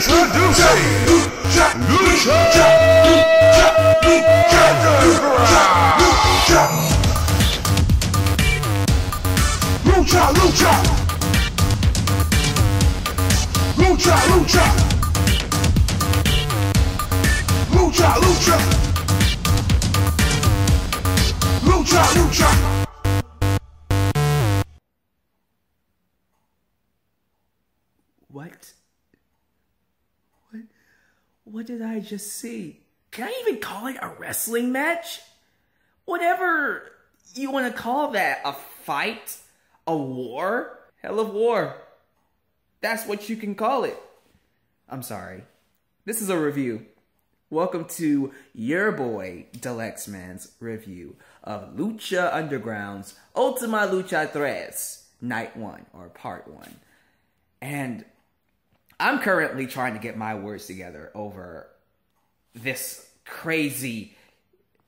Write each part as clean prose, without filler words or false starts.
Introducing Lucha Underground. Lucha, Lucha, Lucha, Lucha, Lucha, Lucha, Lucha, Lucha. What did I just see? Can I even call it a wrestling match? Whatever you want to call that, a fight, a war, hell of war. That's what you can call it. I'm sorry. This is a review. Welcome to your boy, Deluxe Man's review of Lucha Underground's Ultima Lucha Tres, Night 1, or Part 1. And I'm currently trying to get my words together over this crazy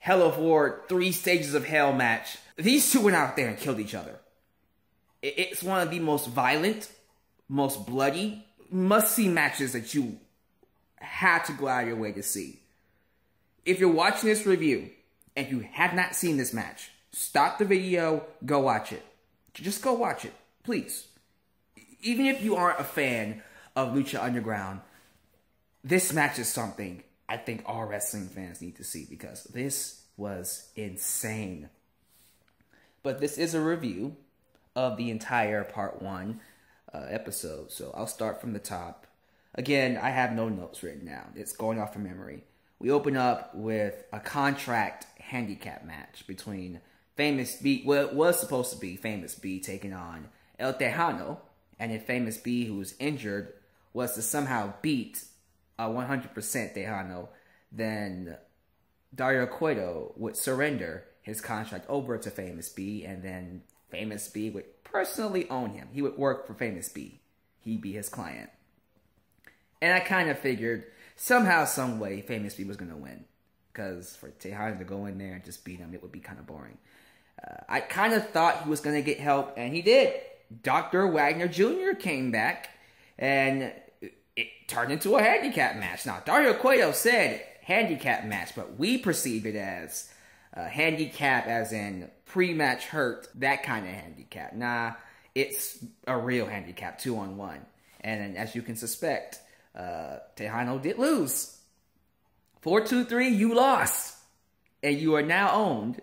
Hell of War 3 Stages of Hell match. These two went out there and killed each other. It's one of the most violent, most bloody, must-see matches that you have to go out of your way to see. If you're watching this review and you have not seen this match, stop the video, go watch it. Just go watch it, please. Even if you aren't a fan of Lucha Underground, this match is something I think all wrestling fans need to see because this was insane. But this is a review of the entire Part 1 episode, so I'll start from the top. Again, I have no notes written down. It's going off from memory. We open up with a contract handicap match between Famous B, well, it was supposed to be Famous B taking on El Texano, and if Famous B, who was injured, was to somehow beat 100% Texano, then Dario Cueto would surrender his contract over to Famous B, and then Famous B would personally own him. He would work for Famous B. He'd be his client. And I kind of figured somehow, some way, Famous B was going to win. Because for Texano to go in there and just beat him, it would be kind of boring. I kind of thought he was going to get help, and he did. Dr. Wagner Jr. came back, and it turned into a handicap match. Now, Dario Cueto said handicap match, but we perceive it as handicap as in pre-match hurt, that kind of handicap. Nah, it's a real handicap, 2-on-1. And as you can suspect, Texano did lose. 4-2-3, you lost. And you are now owned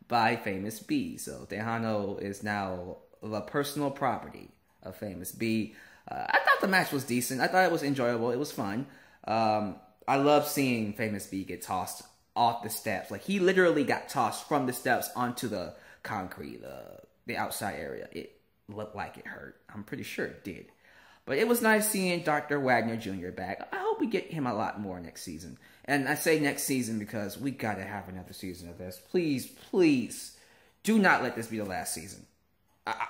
by Famous B. So Texano is now the personal property of Famous B. I thought the match was decent. I thought it was enjoyable. It was fun. I love seeing Famous B get tossed off the steps. Like, he literally got tossed from the steps onto the concrete, the outside area. It looked like it hurt. I'm pretty sure it did. But it was nice seeing Dr. Wagner Jr. back. I hope we get him a lot more next season. And I say next season because we got to have another season of this. Please, please, do not let this be the last season.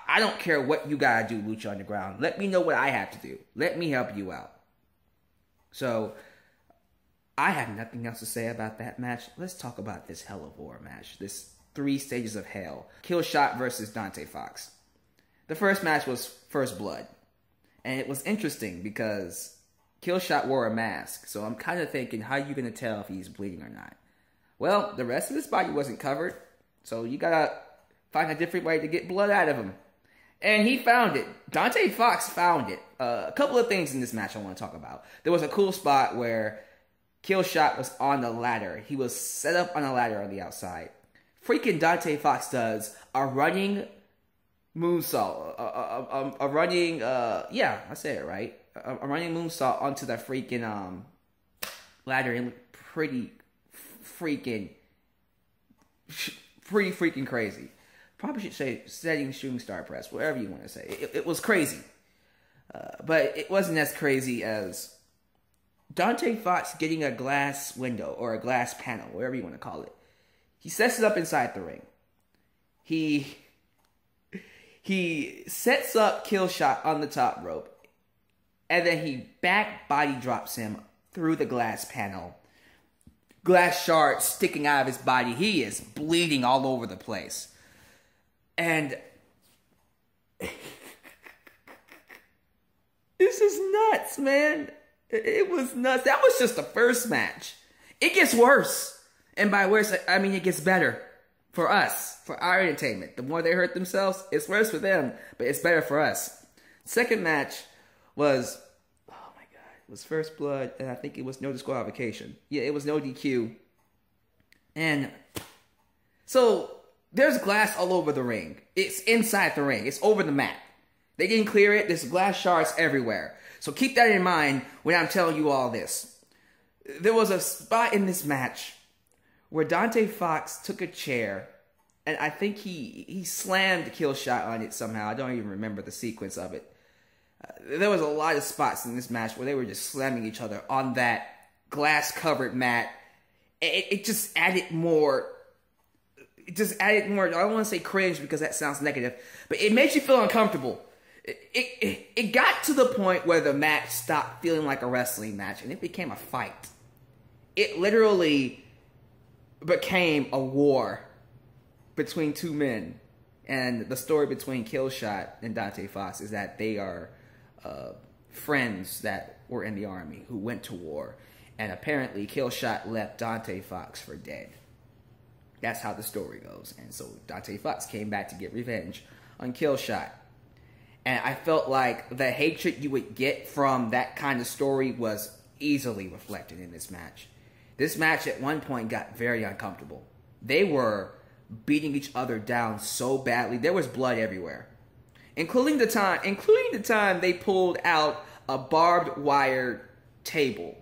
I don't care what you gotta do, Lucha Underground. Let me know what I have to do. Let me help you out. So, I have nothing else to say about that match. Let's talk about this Hell of War match. This 3 Stages of Hell. Killshot versus Dante Fox. The first match was First Blood. And it was interesting because Killshot wore a mask. So I'm kind of thinking, how are you going to tell if he's bleeding or not? Well, the rest of his body wasn't covered. So you got to find a different way to get blood out of him. And he found it. Dante Fox found it. A couple of things in this match I want to talk about. There was a cool spot where Killshot was on the ladder. He was set up on a ladder on the outside. Freaking Dante Fox does a running moonsault. A running, yeah, I said it right. A running moonsault onto the freaking ladder. It looked pretty freaking crazy. Probably should say setting shooting star press, whatever you want to say. It was crazy. But it wasn't as crazy as Dante Fox getting a glass window or a glass panel, whatever you want to call it. He sets it up inside the ring. He sets up Killshot on the top rope. And then he back body drops him through the glass panel. Glass shards sticking out of his body. He is bleeding all over the place. And this is nuts, man. It was nuts. That was just the first match. It gets worse. And by worse, I mean it gets better for us, for our entertainment. The more they hurt themselves, it's worse for them, but it's better for us. Second match was, oh my God, it was First Blood, and I think it was no disqualification. Yeah, it was no DQ. And so there's glass all over the ring. It's inside the ring. It's over the mat. They didn't clear it. There's glass shards everywhere. So keep that in mind when I'm telling you all this. There was a spot in this match where Dante Fox took a chair, and I think he slammed Killshot on it somehow. I don't even remember the sequence of it. There was a lot of spots in this match where they were just slamming each other on that glass-covered mat. It just added more. It just added more. I don't want to say cringe because that sounds negative, but it makes you feel uncomfortable. It got to the point where the match stopped feeling like a wrestling match and it became a fight. It literally became a war between two men. And the story between Killshot and Dante Fox is that they are friends that were in the army who went to war. And apparently Killshot left Dante Fox for dead. That's how the story goes. And so Dante Fox came back to get revenge on Killshot. And I felt like the hatred you would get from that kind of story was easily reflected in this match. This match at one point got very uncomfortable. They were beating each other down so badly. There was blood everywhere. Including the time they pulled out a barbed wire table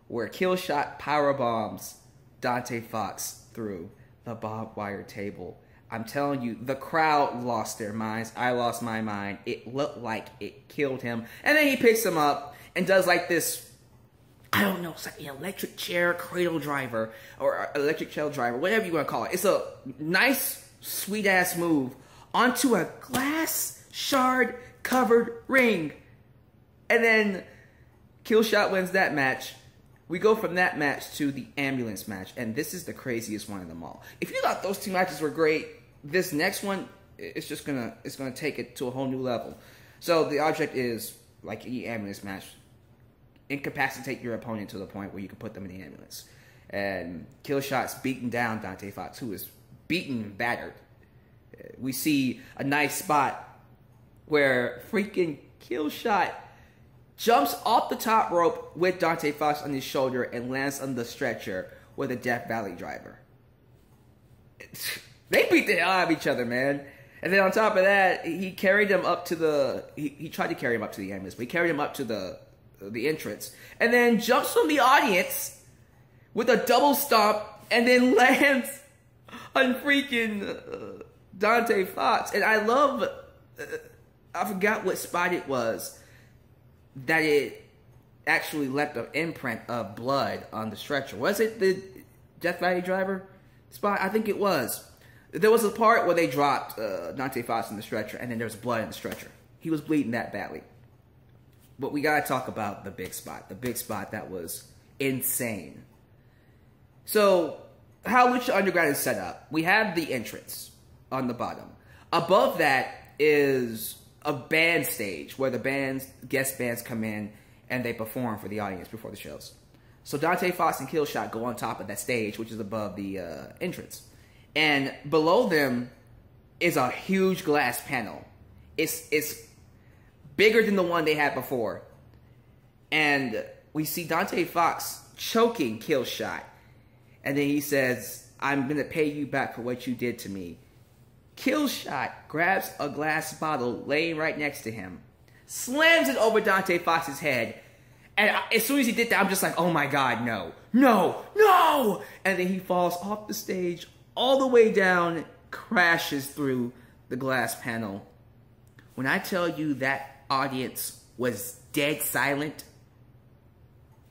where Killshot powerbombs Dante Fox through the barbed wire table. I'm telling you, the crowd lost their minds. I lost my mind. It looked like it killed him. And then he picks him up and does like this, I don't know, it's like an electric chair cradle driver or electric chair driver, whatever you want to call it. It's a nice, sweet-ass move onto a glass shard-covered ring. And then Killshot wins that match. We go from that match to the ambulance match, and this is the craziest one of them all. If you thought those two matches were great, this next one, it's gonna take it to a whole new level. So the object is, like any ambulance match, incapacitate your opponent to the point where you can put them in the ambulance. And Killshot's beating down Dante Fox, who is beaten and battered. We see a nice spot where freaking Killshot jumps off the top rope with Dante Fox on his shoulder and lands on the stretcher with a Death Valley driver. They beat the hell out of each other, man. And then on top of that, he carried him up to the... He tried to carry him up to the ambulance, but he carried him up to the entrance. And then jumps from the audience with a double stomp and then lands on freaking Dante Fox. And I love... I forgot what spot it was that it actually left an imprint of blood on the stretcher. Was it the Death Valley driver spot? I think it was. There was a part where they dropped Dante Fox in the stretcher, and then there was blood in the stretcher. He was bleeding that badly. But we gotta talk about the big spot. The big spot that was insane. So, how Lucha Underground is set up. We have the entrance on the bottom. Above that is a band stage where the guest bands come in and they perform for the audience before the shows. So Dante Fox and Killshot go on top of that stage, which is above the entrance. And below them is a huge glass panel. It's bigger than the one they had before. And we see Dante Fox choking Killshot. And then he says, "I'm going to pay you back for what you did to me." Killshot grabs a glass bottle laying right next to him, slams it over Dante Fox's head, and as soon as he did that, I'm just like, oh my god, no, no, no! And then he falls off the stage, all the way down, crashes through the glass panel. When I tell you that audience was dead silent,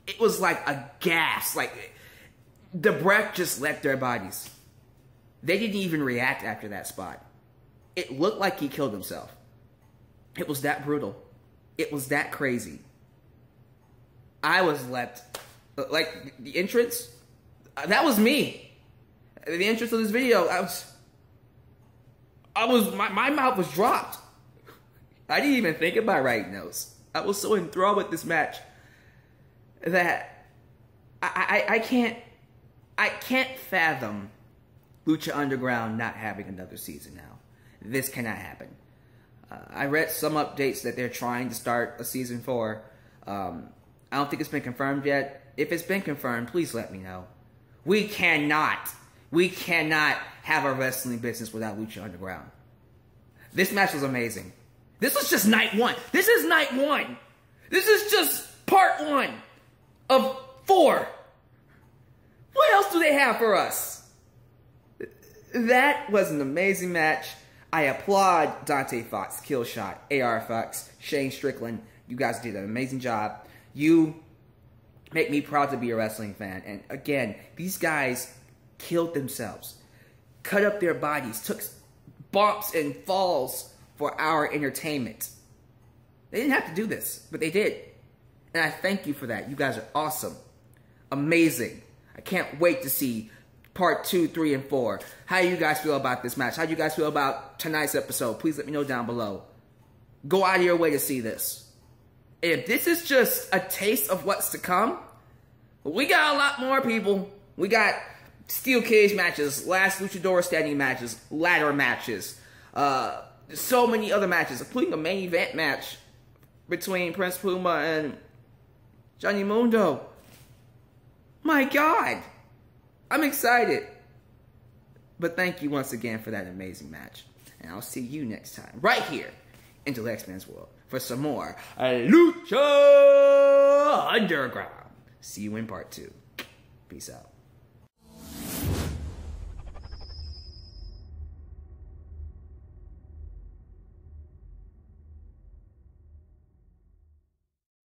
it was like a gasp, like the breath just left their bodies. They didn't even react after that spot. It looked like he killed himself. It was that brutal. It was that crazy. I was left... Like, the entrance... That was me. The entrance of this video, my mouth was dropped. I didn't even think about writing notes. I was so enthralled with this match. that I can't fathom Lucha Underground not having another season now. This cannot happen. I read some updates that they're trying to start a season 4. I don't think it's been confirmed yet. If it's been confirmed, please let me know. We cannot have a wrestling business without Lucha Underground. This match was amazing. This was just night 1. This is night 1. This is just part 1 of 4. What else do they have for us? That was an amazing match. I applaud Dante Fox, Killshot, AR Fox, Shane Strickland. You guys did an amazing job. You make me proud to be a wrestling fan. And again, these guys killed themselves, cut up their bodies, took bumps and falls for our entertainment. They didn't have to do this, but they did. And I thank you for that. You guys are awesome. Amazing. I can't wait to see part 2, 3, and 4. How do you guys feel about this match? How do you guys feel about tonight's episode? Please let me know down below. Go out of your way to see this. If this is just a taste of what's to come, we got a lot more, people. We got steel cage matches, last luchador standing matches, ladder matches, so many other matches, including a main event match between Prince Puma and Johnny Mundo. My God. I'm excited. But thank you once again for that amazing match. And I'll see you next time, right here in the X-Men's World, for some more Lucha Underground. See you in part 2. Peace out.